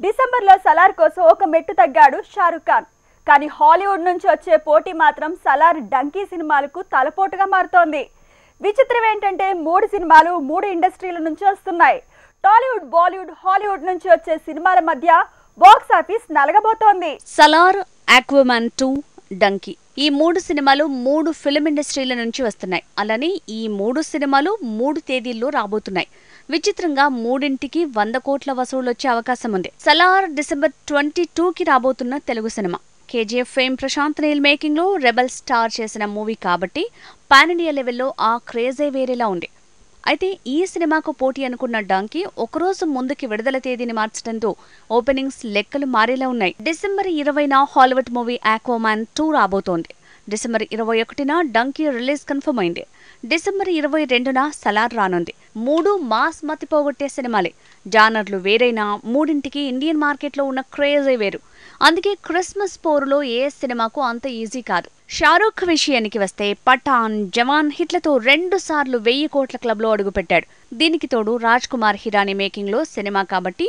డిసెంబర్లో సలార్ కోసం ఒక మెట్టు తగ్గాడు షారుఖ్ ఖాన్. కానీ హాలీవుడ్ నుంచి వచ్చే పోటీ మాత్రం సలార్ డంకీ సినిమాలకు తలపోటుగా మారుతోంది. విచిత్రం ఏంటంటే 3 సినిమాలు 3 ఇండస్ట్రీల నుంచి వస్తున్నాయి. టాలీవుడ్, బాలీవుడ్, హాలీవుడ్ నుంచి వచ్చే సినిమాల మధ్య బాక్స్ ఆఫీస్ నలగబోతోంది. సలార్, ఆక్వామ్యాన్ 2, డంకీ ఈ 3 సినిమాలు 3 ఫిల్మ్ ఇండస్ట్రీల నుంచి వస్తున్నాయి. అలానే ఈ 3 సినిమాలు 3 తేదీల్లో రాబోతున్నాయి. విచిత్రంగా మూడింటికి 100 కోట్ల వసూలు వచ్చే అవకాశం ఉంది. సలార్ డిసెంబర్ 22కి రాబోతున్న Telugu cinema. KGF fame Prashanth Neel making లో రెబల్ స్టార్ చేసిన మూవీ కాబట్టి పాన్ ఇండియా లెవెల్లో ఆ క్రేజే వేరేలా ఉంది. అయితే ఈ సినిమాకు పోటీ అనుకున్న డంకీ ఒకరోజు ముందుకి విడుదల తేదీని మార్చడంతో ఓపెనింగ్స్ లెక్కలు మారేలా ఉన్నాయి. డిసెంబర్ 20న హాలీవుడ్ మూవీ ఆక్వామ్యాన్ 2 రాబోతోంది. డిసెంబర్ 21న డంకీ రిలీజ్ కన్ఫర్మ్ అయింది. డిసెంబర్ 22న సలార్ రానుంది. 3 మాస్ మతిపోగొట్టే సినిమాలే. జానర్లు వేరైనా మూడింటికి ఇండియన్ మార్కెట్లో ఉన్న క్రేజే వేరు. అందుకే క్రిస్మస్ పోరులో ఏ సినిమాకు అంత ఈజీ కాదు. షారూఖ్ విషయానికి వస్తే పఠాన్, జవాన్ హిట్లతో 2 సార్లు 1000 కోట్ల క్లబ్లో అడుగుపెట్టాడు. దీనికి తోడు రాజ్ కుమార్ హిరానీ మేకింగ్ లో సినిమా కాబట్టి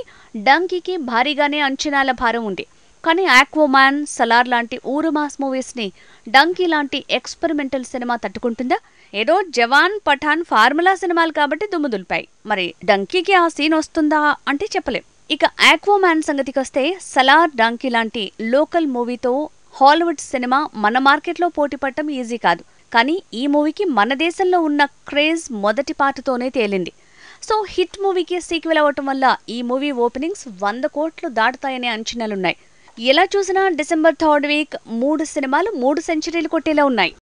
డంకీకి భారీగానే అంచనాల భారం ఉంది. కానీ ఆక్వామ్యాన్, సలార్ లాంటి ఊరు మాస్ మూవీస్ ని డంకీ లాంటి ఎక్స్పెరిమెంటల్ సినిమా తట్టుకుంటుందా? ఏదో జవాన్, పఠాన్ ఫార్ములా సినిమాలు కాబట్టి దుమ్ము దులిపాయి. మరి డంకీకి ఆ సీన్ వస్తుందా అంటే చెప్పలేం. ఇక ఆక్వామ్యాన్ సంగతికి వస్తే సలార్, డంకీ లాంటి లోకల్ మూవీతో హాలీవుడ్ సినిమా మన మార్కెట్లో పోటీ పడటం ఈజీ కాదు. కానీ ఈ మూవీకి మన దేశంలో ఉన్న క్రేజ్ మొదటి పార్ట్తోనే తేలింది. సో హిట్ మూవీకి సీక్వెల్ అవ్వటం వల్ల ఈ మూవీ ఓపెనింగ్స్ 100 కోట్లు దాటుతాయనే అంచనాలున్నాయి. ఎలా చూసినా డిసెంబర్ 3rd వీక్ 3 సినిమాలు 3 సెంచరీలు కొట్టేలా ఉన్నాయి.